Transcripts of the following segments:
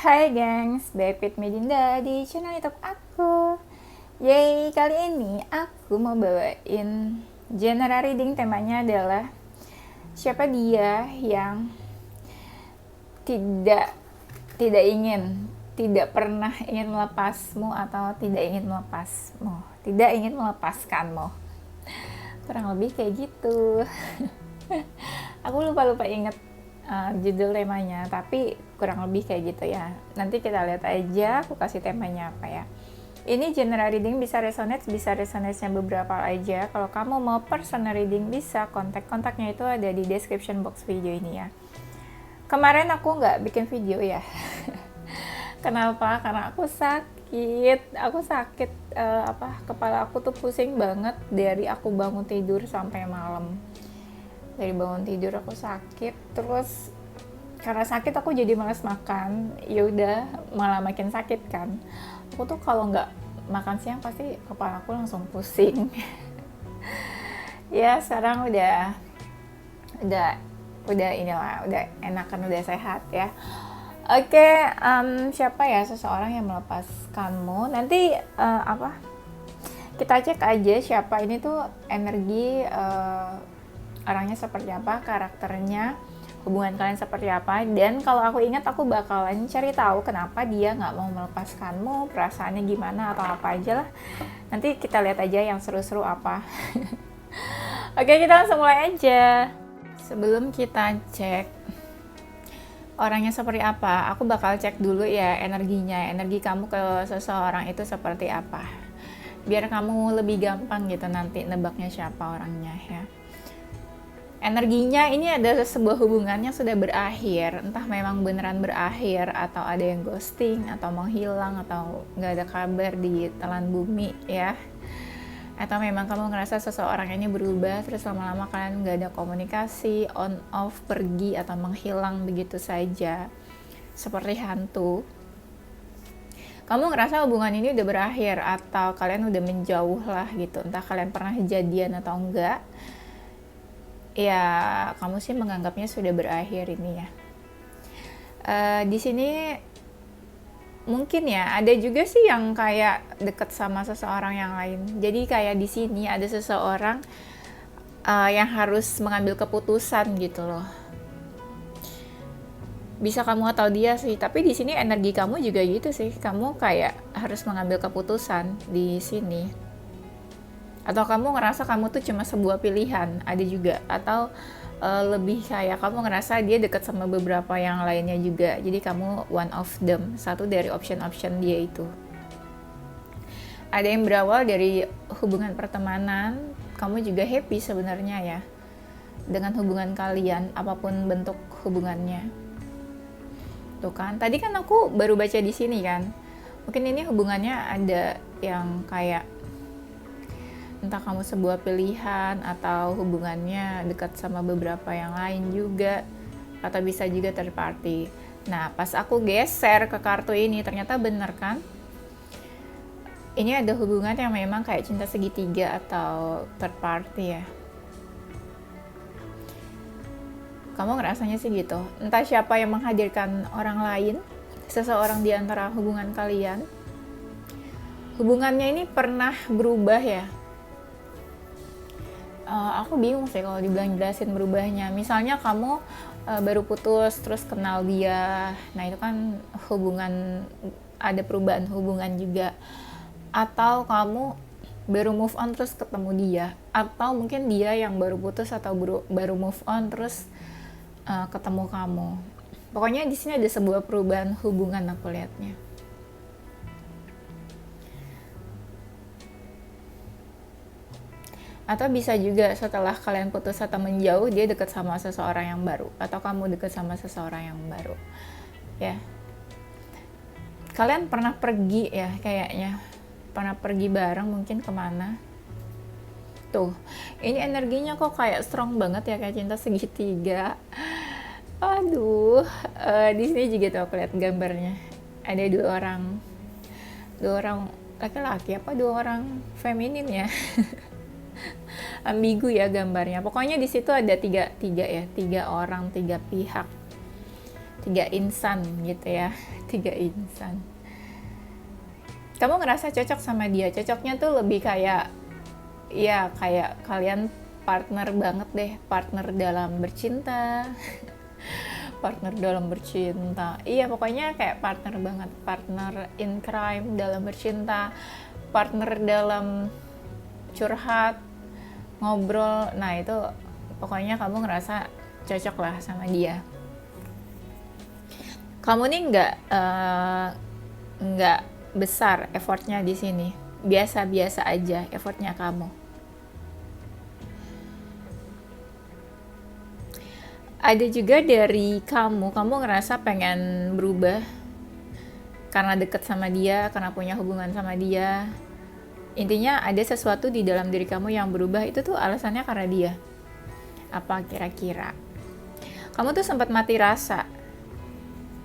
Hai gengs, Bepit Medinda di channel YouTube aku. Yeay, kali ini aku mau bawain general reading. Temanya adalah siapa dia yang tidak tidak ingin, tidak pernah ingin melepasmu atau tidak ingin melepasmu, tidak ingin melepaskanmu. Kurang lebih kayak gitu. Aku lupa inget judul temanya, tapi kurang lebih kayak gitu ya. Nanti kita lihat aja aku kasih temanya apa ya. Ini general reading, bisa resonate-nya beberapa aja. Kalau kamu mau personal reading bisa kontaknya itu ada di description box video ini ya. Kemarin aku nggak bikin video ya. Kenapa? Karena aku sakit kepala aku tuh pusing banget dari aku bangun tidur sampai malam. Dari bangun tidur aku sakit, terus karena sakit aku jadi malas makan. Ya udah, malah makin sakit kan. Aku tuh kalau nggak makan siang pasti kepala aku langsung pusing. Ya sekarang udah inilah, udah enakan, udah sehat ya. Oke, siapa ya seseorang yang melepaskanmu? Nanti kita cek aja siapa ini tuh energi, orangnya seperti apa, karakternya, hubungan kalian seperti apa. Dan kalau aku ingat, aku bakalan cari tahu kenapa dia nggak mau melepaskanmu, perasaannya gimana atau apa aja lah. Nanti kita lihat aja yang seru-seru apa. Oke, kita langsung mulai aja. Sebelum kita cek orangnya seperti apa, aku bakal cek dulu ya energinya, energi kamu ke seseorang itu seperti apa, biar kamu lebih gampang gitu nanti nebaknya siapa orangnya ya. Energinya ini ada sebuah hubungan yang sudah berakhir, entah memang beneran berakhir atau ada yang ghosting atau menghilang atau nggak ada kabar di telan bumi ya. Atau memang kamu ngerasa seseorang ini berubah, terus lama-lama kalian nggak ada komunikasi, on off, pergi atau menghilang begitu saja seperti hantu. Kamu ngerasa hubungan ini udah berakhir atau kalian udah menjauh lah gitu, entah kalian pernah jadian atau enggak. Ya kamu sih menganggapnya sudah berakhir ini ya. Di sini mungkin ya ada juga sih yang kayak deket sama seseorang yang lain. Jadi kayak di sini ada seseorang yang harus mengambil keputusan gitu loh. Bisa kamu atau dia sih, tapi di sini energi kamu juga gitu sih. Kamu kayak harus mengambil keputusan di sini. Atau kamu ngerasa kamu tuh cuma sebuah pilihan, ada juga. Atau lebih kayak kamu ngerasa dia dekat sama beberapa yang lainnya juga, jadi kamu one of them, satu dari option dia itu. Ada yang berawal dari hubungan pertemanan, kamu juga happy sebenarnya ya dengan hubungan kalian, apapun bentuk hubungannya. Tuh kan, tadi kan aku baru baca di sini kan, mungkin ini hubungannya ada yang kayak entah kamu sebuah pilihan atau hubungannya dekat sama beberapa yang lain juga, atau bisa juga third party. Nah pas aku geser ke kartu ini ternyata bener kan, ini ada hubungan yang memang kayak cinta segitiga atau third party ya. Kamu ngerasanya sih gitu, entah siapa yang menghadirkan orang lain, seseorang di antara hubungan kalian. Hubungannya ini pernah berubah ya. Aku bingung sih kalau dibilang jelasin berubahnya. Misalnya kamu baru putus terus kenal dia, nah itu kan hubungan, ada perubahan hubungan juga. Atau kamu baru move on terus ketemu dia, atau mungkin dia yang baru putus atau baru move on terus ketemu kamu. Pokoknya di sini ada sebuah perubahan hubungan aku lihatnya. Atau bisa juga setelah kalian putus atau menjauh, dia dekat sama seseorang yang baru, atau kamu dekat sama seseorang yang baru ya. Kalian pernah pergi ya, kayaknya pernah pergi bareng, mungkin kemana tuh. Ini energinya kok kayak strong banget ya, kayak cinta segitiga. Aduh, di sini juga tuh aku lihat gambarnya ada dua orang laki-laki apa dua orang feminin ya. Ambigu ya gambarnya. Pokoknya di situ ada tiga orang, tiga pihak. tiga insan gitu ya. Tiga insan. Kamu ngerasa cocok sama dia. Cocoknya tuh lebih kayak, ya kayak kalian partner banget deh, partner dalam bercinta. Partner dalam bercinta, iya pokoknya kayak partner banget, partner in crime dalam bercinta, partner dalam curhat, ngobrol. Nah itu pokoknya kamu ngerasa cocok lah sama dia. Kamu nih nggak besar effortnya di sini, biasa-biasa aja effortnya kamu. Ada juga dari kamu ngerasa pengen berubah karena deket sama dia, karena punya hubungan sama dia. Intinya ada sesuatu di dalam diri kamu yang berubah, itu tuh alasannya karena dia. Apa kira-kira? Kamu tuh sempat mati rasa,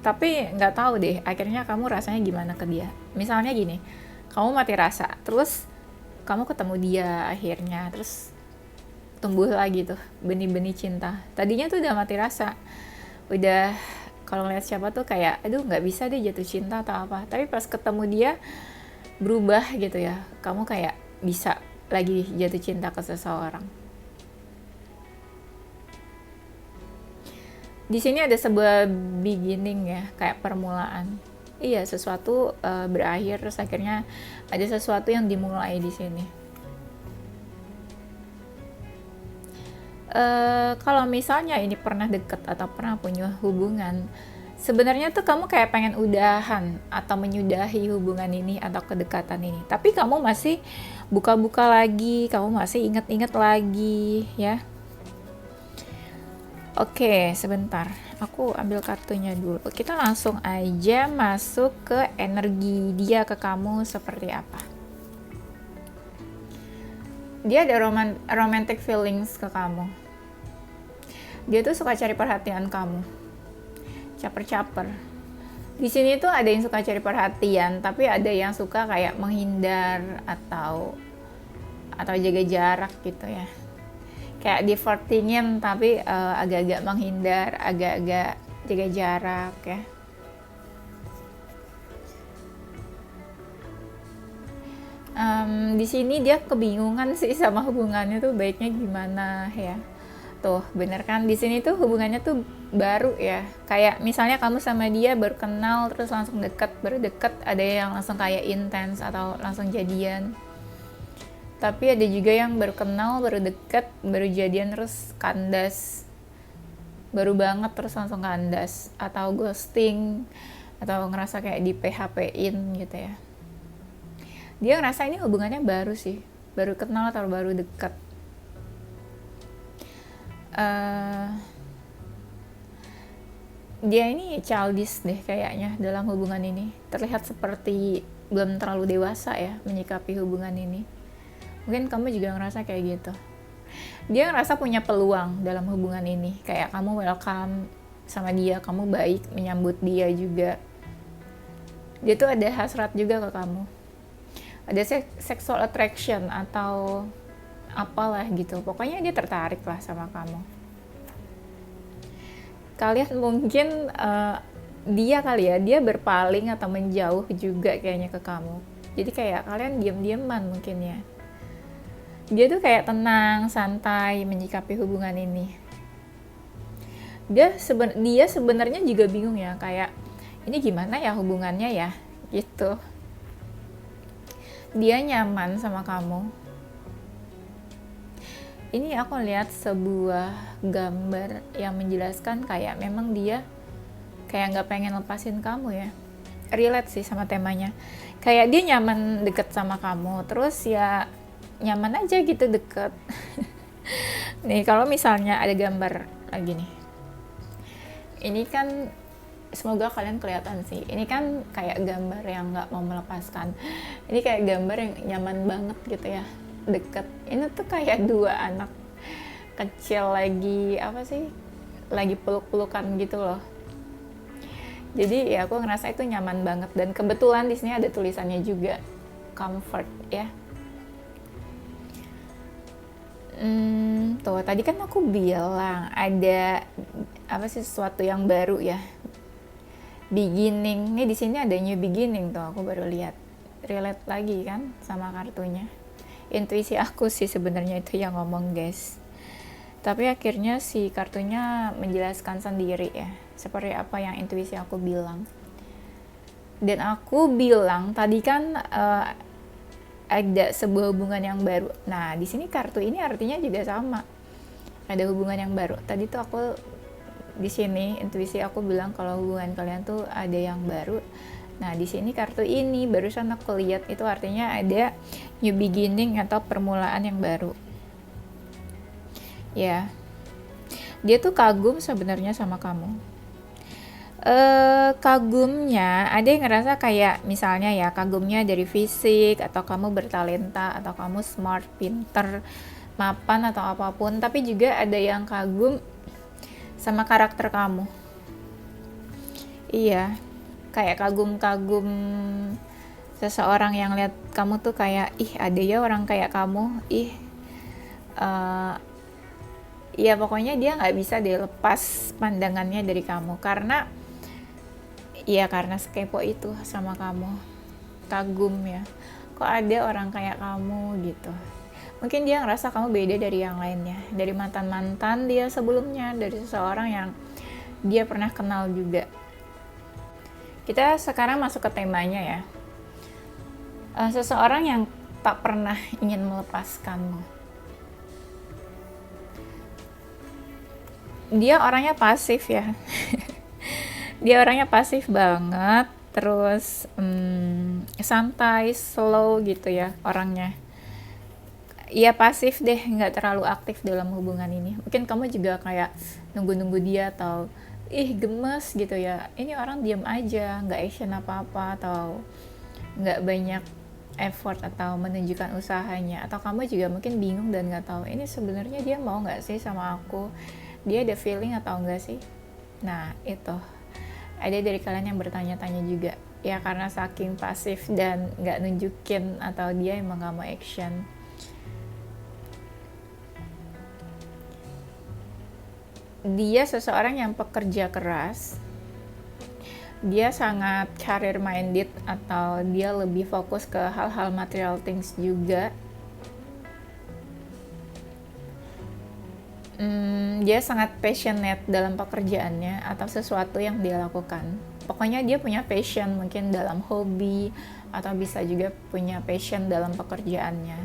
tapi nggak tahu deh akhirnya kamu rasanya gimana ke dia. Misalnya gini, kamu mati rasa, terus kamu ketemu dia akhirnya, terus tumbuh lagi tuh benih-benih cinta. Tadinya tuh udah mati rasa, udah kalau ngeliat siapa tuh kayak aduh nggak bisa deh jatuh cinta atau apa, tapi pas ketemu dia berubah gitu ya, kamu kayak bisa lagi jatuh cinta ke seseorang. Di sini ada sebuah beginning ya, kayak permulaan. Iya, sesuatu berakhir, terus akhirnya ada sesuatu yang dimulai di sini. Kalau misalnya ini pernah deket atau pernah punya hubungan, sebenarnya tuh kamu kayak pengen udahan atau menyudahi hubungan ini atau kedekatan ini, tapi kamu masih buka-buka lagi, kamu masih inget-inget lagi ya. Oke, sebentar, aku ambil kartunya dulu. Kita langsung aja masuk ke energi dia ke kamu seperti apa. Dia ada romantic feelings ke kamu. Dia tuh suka cari perhatian kamu, caper-caper. Di sini tuh ada yang suka cari perhatian, tapi ada yang suka kayak menghindar atau jaga jarak gitu ya. Kayak divertingin tapi agak-agak menghindar, agak-agak jaga jarak ya. Di sini dia kebingungan sih sama hubungannya tuh baiknya gimana ya. Tuh, bener kan? Di sini tuh hubungannya tuh baru ya. Kayak misalnya kamu sama dia baru kenal terus langsung deket, baru deket, ada yang langsung kayak intens atau langsung jadian. Tapi ada juga yang baru kenal, baru deket, baru jadian terus kandas. Baru banget terus langsung kandas atau ghosting atau ngerasa kayak di PHP-in gitu ya. Dia ngerasa ini hubungannya baru sih, baru kenal atau baru deket. Dia ini childish deh kayaknya dalam hubungan ini. Terlihat seperti belum terlalu dewasa ya menyikapi hubungan ini. Mungkin kamu juga ngerasa kayak gitu. Dia ngerasa punya peluang dalam hubungan ini. Kayak kamu welcome sama dia, kamu baik menyambut dia juga. Dia tuh ada hasrat juga ke kamu. Ada sexual attraction atau apalah gitu. Pokoknya dia tertarik lah sama kamu. Kalian mungkin dia kali ya, dia berpaling atau menjauh juga kayaknya ke kamu. Jadi kayak kalian diam-diaman mungkin ya. Dia tuh kayak tenang, santai menyikapi hubungan ini. Dia sebenarnya juga bingung ya, kayak ini gimana ya hubungannya ya, gitu. Dia nyaman sama kamu. Ini aku lihat sebuah gambar yang menjelaskan kayak memang dia kayak nggak pengen lepasin kamu ya. Relate sih sama temanya. Kayak dia nyaman deket sama kamu, terus ya nyaman aja gitu deket. Nih kalau misalnya ada gambar lagi nih. Ini kan semoga kalian kelihatan sih. Ini kan kayak gambar yang nggak mau melepaskan. Ini kayak gambar yang nyaman banget gitu ya, deket. Ini tuh kayak dua anak kecil lagi apa sih? Lagi peluk-pelukan gitu loh. Jadi ya aku ngerasa itu nyaman banget dan kebetulan di sini ada tulisannya juga comfort ya. Tuh tadi kan aku bilang ada apa sih sesuatu yang baru ya. beginning. Nih di sini ada new beginning tuh, aku baru lihat. Relate lagi kan sama kartunya. Intuisi aku sih sebenarnya itu yang ngomong, guys. Tapi akhirnya si kartunya menjelaskan sendiri ya, seperti apa yang intuisi aku bilang. Dan aku bilang tadi kan ada sebuah hubungan yang baru. Nah, di sini kartu ini artinya juga sama. Ada hubungan yang baru. Tadi tuh aku di sini intuisi aku bilang kalau hubungan kalian tuh ada yang baru. Nah, di sini kartu ini barusan aku lihat itu artinya ada new beginning atau permulaan yang baru. Ya. Dia tuh kagum sebenarnya sama kamu. Kagumnya ada yang ngerasa kayak misalnya ya kagumnya dari fisik atau kamu bertalenta atau kamu smart, pinter, mapan atau apapun, tapi juga ada yang kagum sama karakter kamu. Iya, kayak kagum-kagum seseorang yang lihat kamu tuh kayak ih ada ya orang kayak kamu, ih ya pokoknya dia nggak bisa dilepas pandangannya dari kamu karena sekepo itu sama kamu, kagum ya, kok ada orang kayak kamu gitu. Mungkin dia ngerasa kamu beda dari yang lainnya, dari mantan-mantan dia sebelumnya, dari seseorang yang dia pernah kenal juga. Kita sekarang masuk ke temanya ya. Seseorang yang tak pernah ingin melepaskanmu. Dia orangnya pasif ya. Dia orangnya pasif banget, terus santai, slow gitu ya orangnya. Iya pasif deh, nggak terlalu aktif dalam hubungan ini. Mungkin kamu juga kayak nunggu-nunggu dia atau gemes gitu ya. Ini orang diam aja, nggak action apa-apa atau nggak banyak effort atau menunjukkan usahanya. Atau kamu juga mungkin bingung dan nggak tahu ini sebenarnya dia mau nggak sih sama aku. Dia ada feeling atau enggak sih? Nah itu ada dari kalian yang bertanya-tanya juga ya karena saking pasif dan nggak nunjukin atau dia emang nggak mau action. Dia seseorang yang pekerja keras, dia sangat career minded atau dia lebih fokus ke hal-hal material things juga. Dia sangat passionate dalam pekerjaannya atau sesuatu yang dia lakukan. Pokoknya dia punya passion mungkin dalam hobi atau bisa juga punya passion dalam pekerjaannya.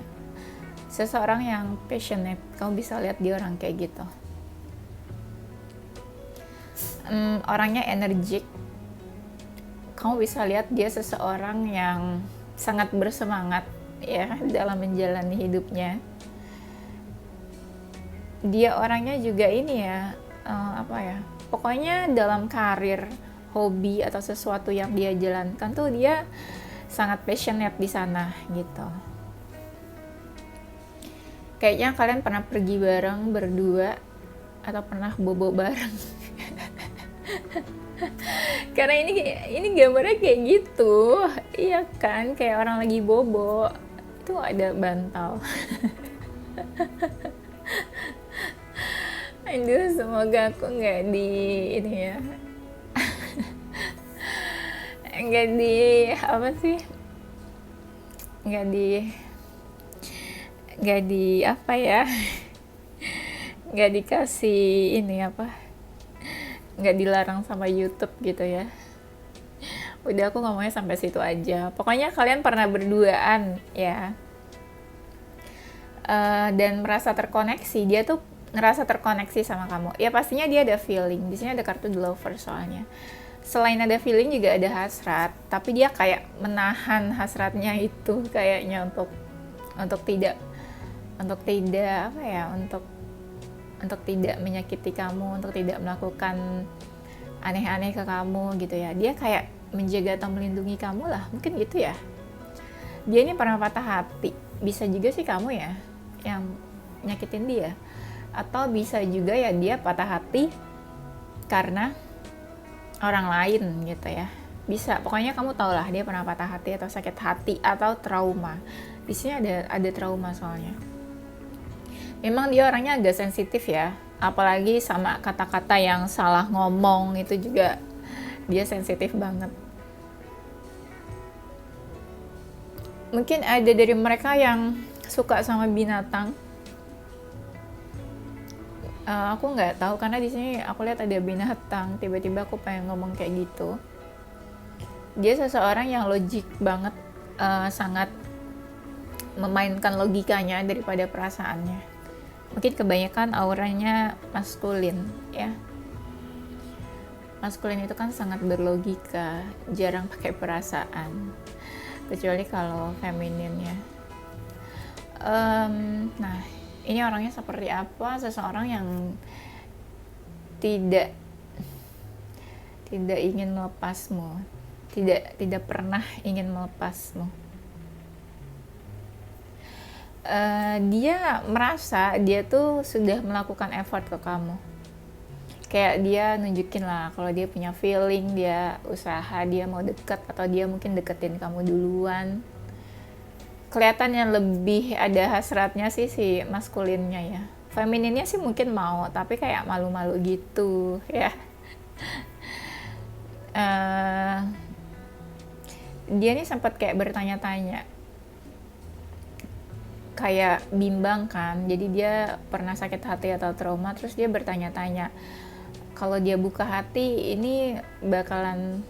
Seseorang yang passionate, kamu bisa lihat dia orang kayak gitu. Orangnya energik. Kamu bisa lihat dia seseorang yang sangat bersemangat ya dalam menjalani hidupnya. Dia orangnya juga ini ya, pokoknya dalam karir, hobi atau sesuatu yang dia jalankan tuh dia sangat passionate di sana gitu. Kayaknya kalian pernah pergi bareng berdua atau pernah bobo bareng. Karena ini gambarnya kayak gitu, iya kan, kayak orang lagi bobo, itu ada bantal. Aduh, semoga aku nggak di ini ya, nggak di apa sih, nggak di apa ya, nggak dikasih ini apa, nggak dilarang sama YouTube gitu ya. Udah aku ngomongnya sampai situ aja. Pokoknya kalian pernah berduaan ya, dan merasa terkoneksi. Dia tuh ngerasa terkoneksi sama kamu. Ya pastinya dia ada feeling. Di sini ada kartu The Lover soalnya. Selain ada feeling juga ada hasrat. Tapi dia kayak menahan hasratnya itu kayaknya untuk tidak menyakiti kamu, untuk tidak melakukan aneh-aneh ke kamu gitu ya. Dia kayak menjaga atau melindungi kamu lah, mungkin gitu ya. Dia ini pernah patah hati, bisa juga sih kamu ya yang nyakitin dia, atau bisa juga ya dia patah hati karena orang lain gitu ya. Bisa, pokoknya kamu tau lah dia pernah patah hati atau sakit hati atau trauma. Di sini ada trauma soalnya. Memang dia orangnya agak sensitif ya, apalagi sama kata-kata yang salah ngomong itu juga dia sensitif banget. Mungkin ada dari mereka yang suka sama binatang. Aku nggak tahu karena di sini aku lihat ada binatang, tiba-tiba aku pengen ngomong kayak gitu. Dia seseorang yang logik banget, sangat memainkan logikanya daripada perasaannya. Mungkin kebanyakan auranya maskulin ya. Maskulin itu kan sangat berlogika, jarang pakai perasaan, kecuali kalau feminin ya. Nah, ini orangnya seperti apa? Seseorang yang tidak ingin melepasmu, tidak pernah ingin melepasmu. Dia merasa dia tuh sudah melakukan effort ke kamu, kayak dia nunjukin lah kalau dia punya feeling, dia usaha, dia mau deket, atau dia mungkin deketin kamu duluan. Kelihatannya lebih ada hasratnya sih si maskulinnya ya. Femininnya sih mungkin mau, tapi kayak malu-malu gitu ya. Dia nih sempat kayak bertanya-tanya, kayak bimbang kan, jadi dia pernah sakit hati atau trauma, terus dia bertanya-tanya kalau dia buka hati ini bakalan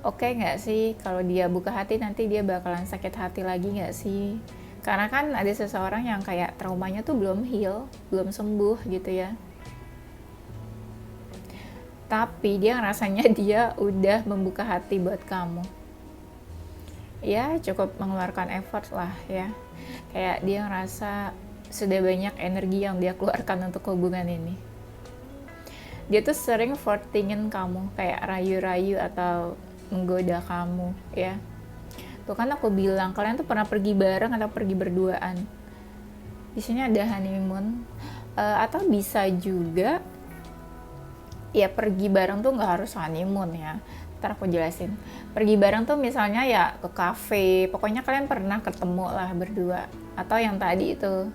oke nggak sih, kalau dia buka hati nanti dia bakalan sakit hati lagi nggak sih, karena kan ada seseorang yang kayak traumanya tuh belum heal, belum sembuh gitu ya, tapi dia ngerasanya dia udah membuka hati buat kamu ya, cukup mengeluarkan effort lah ya. Kayak dia ngerasa sudah banyak energi yang dia keluarkan untuk hubungan ini. Dia tuh sering fortingin kamu, kayak rayu-rayu atau menggoda kamu ya. Tuh kan aku bilang kalian tuh pernah pergi bareng atau pergi berduaan. Di sini ada honeymoon, atau bisa juga ya pergi bareng tuh nggak harus honeymoon ya. Ntar aku jelasin. Pergi bareng tuh misalnya ya ke kafe, pokoknya kalian pernah ketemu lah berdua. Atau yang tadi itu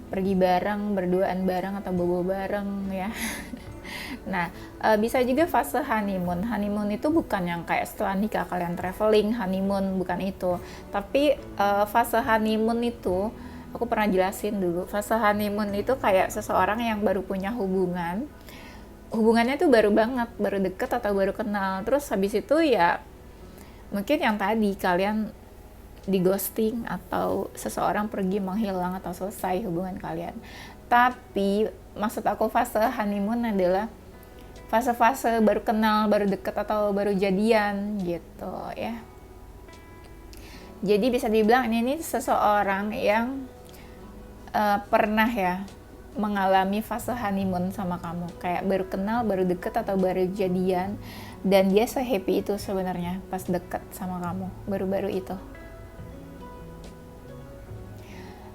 pergi bareng, berduaan bareng atau bobo bareng ya. Nah, bisa juga fase honeymoon. Honeymoon itu bukan yang kayak setelah nikah kalian traveling, honeymoon, bukan itu. Tapi fase honeymoon itu aku pernah jelasin dulu. Fase honeymoon itu kayak seseorang yang baru punya hubungannya tuh baru banget, baru deket atau baru kenal, terus habis itu ya mungkin yang tadi kalian di ghosting atau seseorang pergi menghilang atau selesai hubungan kalian. Tapi maksud aku fase honeymoon adalah fase-fase baru kenal, baru deket atau baru jadian gitu ya. Jadi bisa dibilang ini seseorang yang pernah ya mengalami fase honeymoon sama kamu, kayak baru kenal, baru deket atau baru jadian, dan dia se-happy itu sebenarnya pas deket sama kamu baru-baru itu.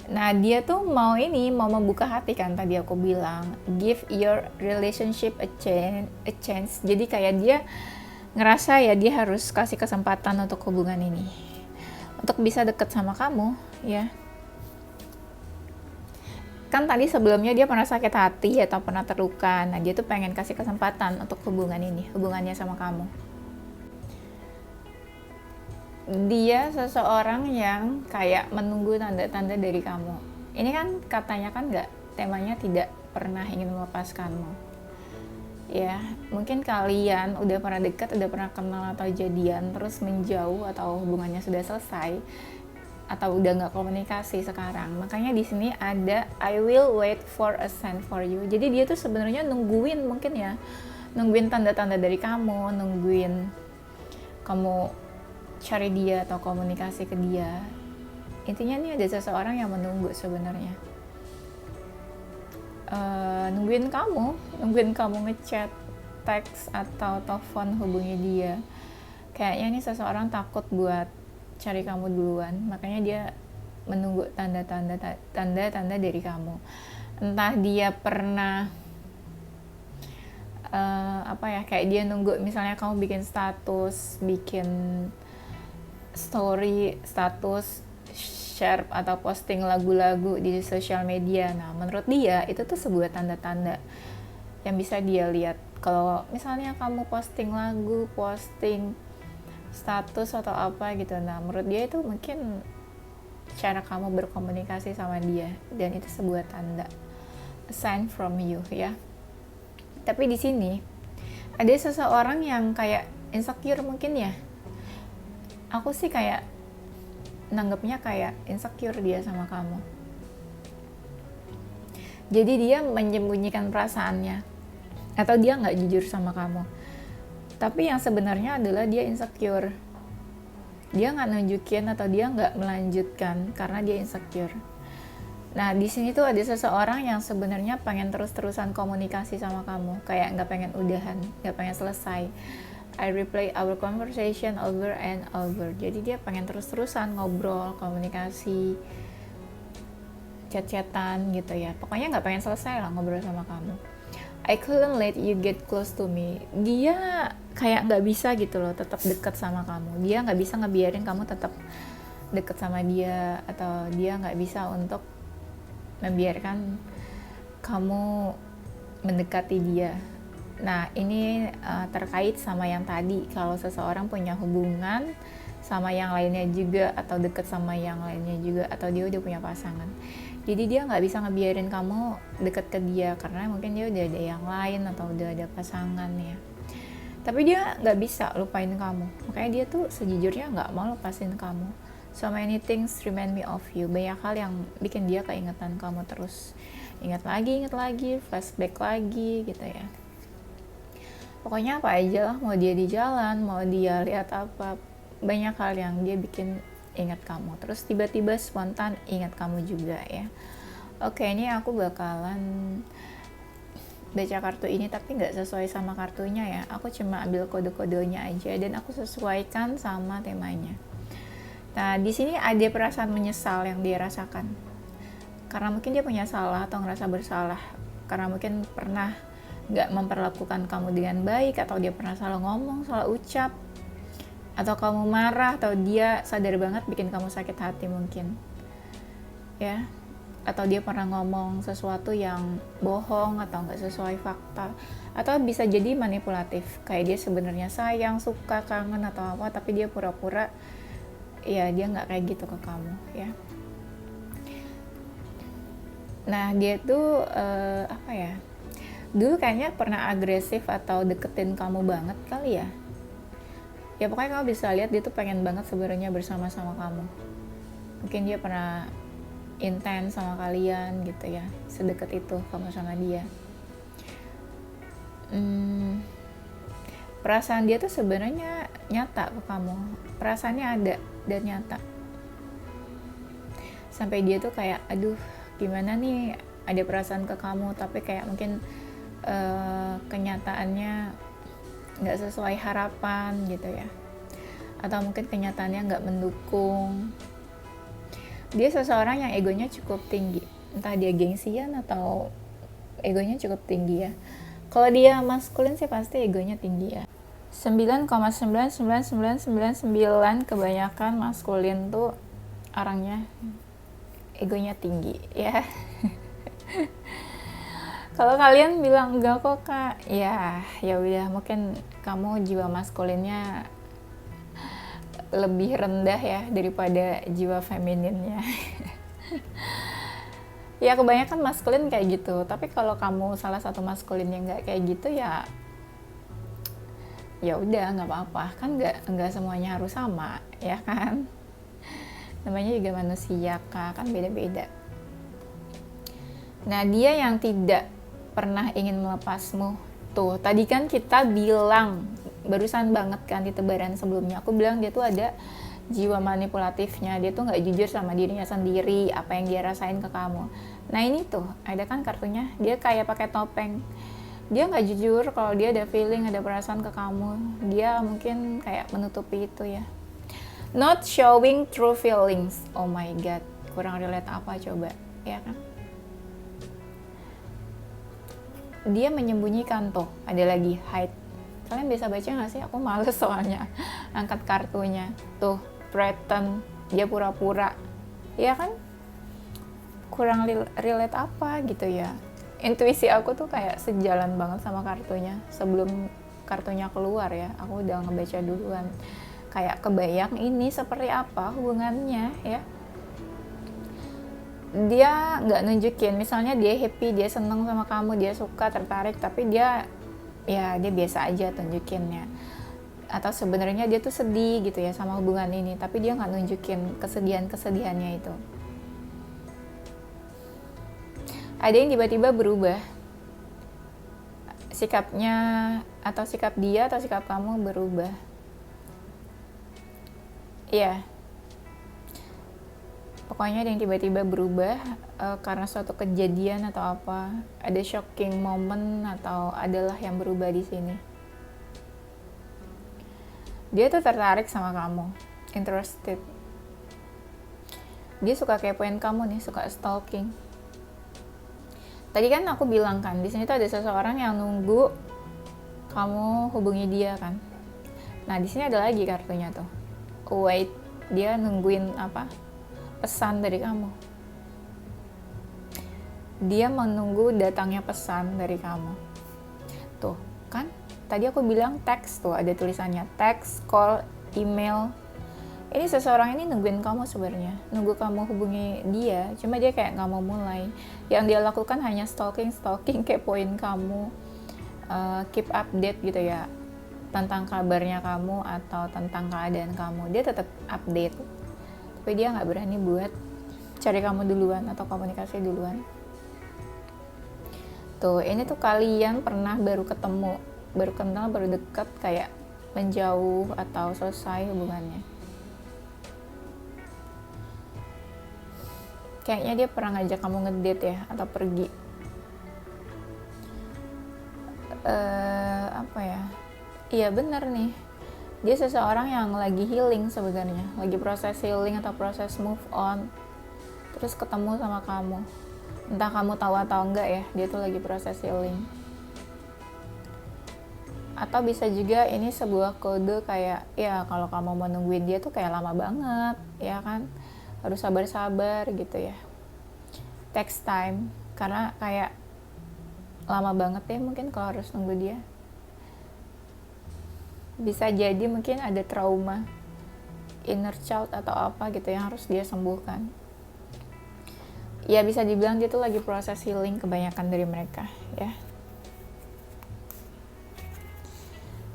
Nah dia tuh mau membuka hati kan, tadi aku bilang give your relationship a chance. Jadi kayak dia ngerasa ya dia harus kasih kesempatan untuk hubungan ini, untuk bisa deket sama kamu ya. Kan tadi sebelumnya dia pernah sakit hati atau pernah terluka. Nah dia tuh pengen kasih kesempatan untuk hubungannya sama kamu. Dia seseorang yang kayak menunggu tanda-tanda dari kamu. Ini kan katanya kan temanya tidak pernah ingin melepaskanmu. Ya, mungkin kalian udah pernah dekat, udah pernah kenal atau jadian, terus menjauh atau hubungannya sudah selesai, atau udah nggak komunikasi sekarang. Makanya di sini ada I will wait for a sign for you. Jadi dia tuh sebenarnya nungguin tanda-tanda dari kamu, nungguin kamu cari dia atau komunikasi ke dia. Intinya nih ada seseorang yang menunggu sebenarnya. Nungguin kamu ngechat, teks atau telepon hubungi dia. Kayaknya nih seseorang takut buat cari kamu duluan, makanya dia menunggu tanda-tanda dari kamu. Entah dia pernah kayak dia nunggu misalnya kamu bikin status, bikin story, status, share atau posting lagu-lagu di sosial media. Nah menurut dia itu tuh sebuah tanda-tanda yang bisa dia lihat Kalau misalnya kamu posting lagu, posting status atau apa gitu, nah menurut dia itu mungkin cara kamu berkomunikasi sama dia, dan itu sebuah tanda, a sign from you ya. Tapi di sini ada seseorang yang kayak insecure mungkin ya. Aku sih kayak nanggepnya kayak insecure dia sama kamu. Jadi dia menyembunyikan perasaannya, atau dia nggak jujur sama kamu. Tapi yang sebenarnya adalah dia insecure. Dia nggak nunjukin atau dia nggak melanjutkan karena dia insecure. Nah di sini tuh ada seseorang yang sebenarnya pengen terus-terusan komunikasi sama kamu, kayak nggak pengen udahan, nggak pengen selesai. I replay our conversation over and over. Jadi dia pengen terus-terusan ngobrol, komunikasi, chat-chatan gitu ya. Pokoknya nggak pengen selesai lah ngobrol sama kamu. I couldn't let you get close to me. Dia kayak nggak bisa gitu loh tetap dekat sama kamu. Dia nggak bisa ngebiarin kamu tetap dekat sama dia, atau dia nggak bisa untuk membiarkan kamu mendekati dia. Nah ini terkait sama yang tadi, kalau seseorang punya hubungan sama yang lainnya juga, atau dekat sama yang lainnya juga, atau dia udah punya pasangan. Jadi dia nggak bisa ngebiarin kamu deket ke dia karena mungkin dia udah ada yang lain atau udah ada pasangan ya. Tapi dia nggak bisa lupain kamu, makanya dia tuh sejujurnya nggak mau lepasin kamu. So many things remind me of you. Banyak hal yang bikin dia keingetan kamu terus. Ingat lagi, flashback lagi gitu ya. Pokoknya apa aja lah, mau dia di jalan, mau dia lihat apa, banyak hal yang dia bikin ingat kamu, terus tiba-tiba spontan ingat kamu juga ya. Oke, ini aku bakalan baca kartu ini tapi nggak sesuai sama kartunya ya. Aku cuma ambil kode-kodenya aja dan aku sesuaikan sama temanya. Nah, di sini ada perasaan menyesal yang dia rasakan. Karena mungkin dia punya salah atau ngerasa bersalah. Karena mungkin pernah nggak memperlakukan kamu dengan baik, atau dia pernah salah ngomong, salah ucap, atau kamu marah, atau dia sadar banget bikin kamu sakit hati mungkin ya, atau dia pernah ngomong sesuatu yang bohong atau nggak sesuai fakta, atau bisa jadi manipulatif, kayak dia sebenarnya sayang, suka, kangen atau apa, tapi dia pura-pura ya dia nggak kayak gitu ke kamu ya. Nah dia tuh apa ya, dulu kayaknya pernah agresif atau deketin kamu banget kali ya. Ya pokoknya kamu bisa lihat dia tuh pengen banget sebenarnya bersama-sama kamu. Mungkin dia pernah intens sama kalian gitu ya, sedekat itu kamu sama dia. Perasaan dia tuh sebenarnya nyata ke kamu, perasaannya ada dan nyata. Sampai dia tuh kayak, aduh gimana nih ada perasaan ke kamu, tapi kayak mungkin kenyataannya nggak sesuai harapan gitu ya, atau mungkin kenyataannya nggak mendukung. Dia seseorang yang egonya cukup tinggi, entah dia gengsian atau egonya cukup tinggi ya. Kalau dia maskulin sih pasti egonya tinggi ya. 9,99999 kebanyakan maskulin tuh orangnya egonya tinggi ya. Kalau kalian bilang enggak kok kak, ya udah, mungkin kamu jiwa maskulinnya lebih rendah ya daripada jiwa femininnya. Ya kebanyakan maskulin kayak gitu, tapi kalau kamu salah satu maskulin yang nggak kayak gitu ya udah nggak apa-apa, kan nggak semuanya harus sama ya kan. Namanya juga manusia kak, kan beda-beda. Nah dia yang tidak pernah ingin melepasmu tuh, tadi kan kita bilang barusan banget kan di tebaran sebelumnya, aku bilang dia tuh ada jiwa manipulatifnya, dia tuh nggak jujur sama dirinya sendiri apa yang dia rasain ke kamu. Nah ini tuh ada kan kartunya, dia kayak pakai topeng, dia nggak jujur kalau dia ada feeling, ada perasaan ke kamu, dia mungkin kayak menutupi itu ya. Not showing true feelings, oh my god, kurang relate apa coba ya kan. Dia menyembunyikan tuh, ada lagi hide. Kalian bisa baca nggak sih? Aku males soalnya angkat kartunya. Tuh, pretend, dia pura-pura. Ya kan? Kurang relate apa gitu ya. intuisi aku tuh kayak sejalan banget sama kartunya. Sebelum kartunya keluar ya, aku udah ngebaca duluan. Kayak kebayang ini seperti apa hubungannya ya. Dia nggak nunjukin, misalnya dia happy, dia seneng sama kamu, dia suka, tertarik, tapi dia biasa aja tunjukinnya. Atau sebenarnya dia tuh sedih gitu ya sama hubungan ini, tapi dia nggak nunjukin kesedihannya itu. Ada yang tiba-tiba berubah sikapnya, atau sikap dia atau sikap kamu berubah. Iya, pokoknya ada yang tiba-tiba berubah karena suatu kejadian atau apa, ada shocking moment atau adalah yang berubah di sini. Dia tuh tertarik sama kamu, interested. Dia suka kepoin kamu nih, suka stalking. Tadi kan aku bilang kan, di sini tuh ada seseorang yang nunggu kamu hubungi dia kan. Nah, di sini ada lagi kartunya tuh. Wait, dia nungguin apa? Pesan dari kamu. Dia menunggu datangnya pesan dari kamu. Tuh, kan? Tadi aku bilang teks tuh, ada tulisannya teks, call, email. Ini seseorang ini nungguin kamu sebenarnya, nunggu kamu hubungi dia, cuma dia kayak nggak mau mulai. Yang dia lakukan hanya stalking, kepoin kamu, keep update gitu ya, tentang kabarnya kamu atau tentang keadaan kamu. Dia tetap update, tapi dia nggak berani buat cari kamu duluan atau komunikasi duluan. Tuh, ini tuh kalian pernah baru ketemu, baru kenal, baru dekat, kayak menjauh atau selesai hubungannya. Kayaknya dia pernah ngajak kamu ngedate ya, atau pergi. Apa ya? Iya bener nih. Dia seseorang yang lagi healing sebenarnya, lagi proses healing atau proses move on. Terus ketemu sama kamu. Entah kamu tahu atau enggak ya, dia tuh lagi proses healing. Atau bisa juga ini sebuah kode kayak, ya kalau kamu mau nungguin dia tuh kayak lama banget, ya kan? Harus sabar-sabar gitu ya. Takes time, karena kayak lama banget ya mungkin kalau harus nunggu dia. Bisa jadi mungkin ada trauma, inner child atau apa gitu yang harus dia sembuhkan. Ya bisa dibilang dia tuh lagi proses healing kebanyakan dari mereka ya.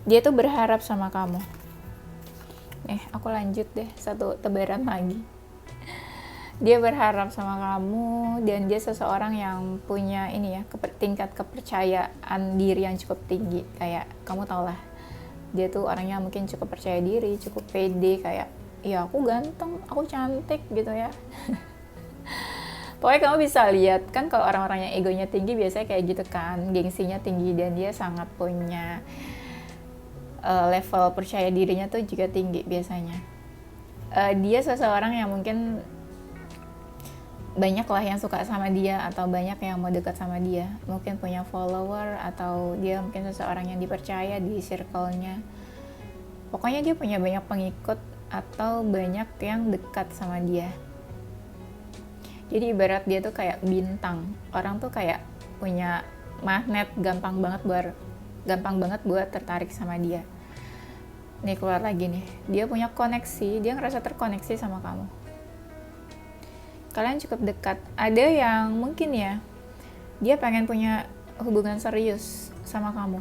Dia tuh berharap sama kamu. Aku lanjut deh satu tebaran lagi. Dia berharap sama kamu, dan dia seseorang yang punya ini ya, tingkat kepercayaan diri yang cukup tinggi. Kayak kamu tau lah, dia tuh orangnya mungkin cukup percaya diri, cukup pede, kayak ya aku ganteng, aku cantik gitu ya. Pokoknya kamu bisa lihat kan, kalau orang-orang yang egonya tinggi biasanya kayak gitu kan, gengsinya tinggi, dan dia sangat punya level percaya dirinya tuh juga tinggi biasanya. Dia seseorang yang mungkin banyak lah yang suka sama dia, atau banyak yang mau dekat sama dia, mungkin punya follower, atau dia mungkin seseorang yang dipercaya di circle-nya. Pokoknya dia punya banyak pengikut atau banyak yang dekat sama dia. Jadi ibarat dia tuh kayak bintang, orang tuh kayak punya magnet, gampang banget buat tertarik sama dia. Nih keluar lagi nih, dia punya koneksi, dia ngerasa terkoneksi sama kamu. Kalian cukup dekat. Ada yang mungkin ya, dia pengen punya hubungan serius sama kamu.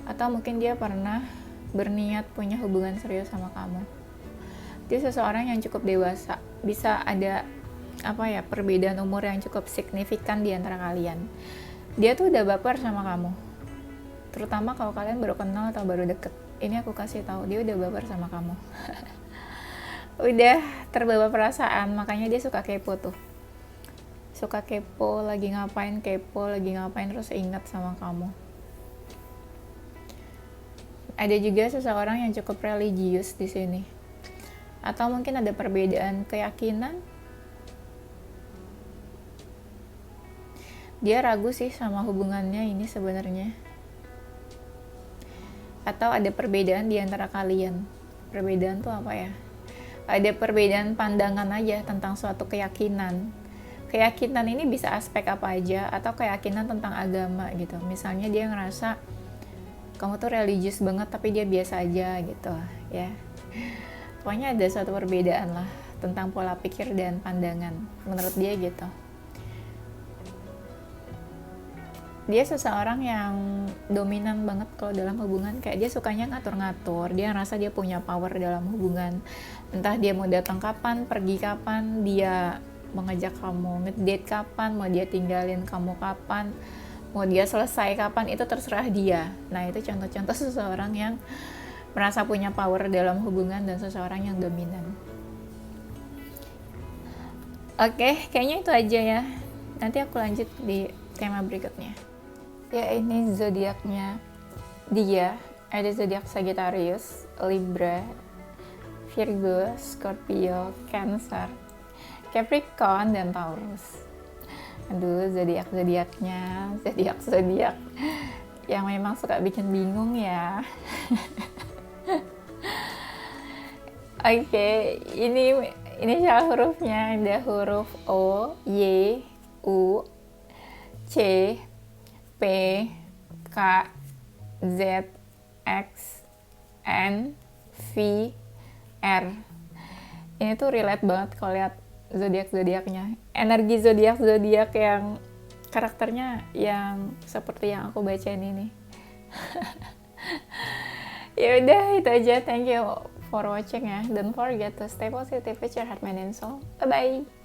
Atau mungkin dia pernah berniat punya hubungan serius sama kamu. Dia seseorang yang cukup dewasa. Bisa ada perbedaan umur yang cukup signifikan di antara kalian. Dia tuh udah baper sama kamu. Terutama kalau kalian baru kenal atau baru deket. Ini aku kasih tahu, dia udah baper sama kamu. Udah terbawa perasaan, makanya dia suka kepo tuh. Suka kepo, lagi ngapain terus ingat sama kamu. Ada juga seseorang yang cukup religius di sini. Atau mungkin ada perbedaan keyakinan. Dia ragu sih sama hubungannya ini sebenarnya. Atau ada perbedaan di antara kalian. Perbedaan tuh apa ya? Ada perbedaan pandangan aja tentang suatu keyakinan. keyakinan ini bisa aspek apa aja, atau keyakinan tentang agama gitu. Misalnya dia ngerasa kamu tuh religius banget tapi dia biasa aja gitu ya. Pokoknya ada suatu perbedaan lah tentang pola pikir dan pandangan menurut dia gitu. Dia seseorang yang dominan banget kalau dalam hubungan, kayak dia sukanya ngatur-ngatur, dia ngerasa dia punya power dalam hubungan. Entah dia mau datang kapan, pergi kapan, dia mau ngajak kamu ngedate kapan, mau dia tinggalin kamu kapan, mau dia selesai kapan, itu terserah dia. Nah, itu contoh-contoh seseorang yang merasa punya power dalam hubungan dan seseorang yang dominan. Oke, kayaknya itu aja ya. Nanti aku lanjut di tema berikutnya. Ya, ini zodiaknya dia. Ada zodiak Sagittarius, Libra, Virgo, Scorpio, Cancer, Capricorn, dan Taurus. Aduh, zodiak-zodiaknya, zodiak yang memang suka bikin bingung ya. Oke, ini salah hurufnya, ada huruf O, Y, U, C, P, K, Z, X, N, V, R. Ini tuh relate banget kalau lihat zodiak-zodiaknya. Energi zodiak yang karakternya yang seperti yang aku bacain ini. Ya udah, itu aja. Thank you for watching ya. Don't forget to stay positive with your heart, mind, and soul. Bye bye.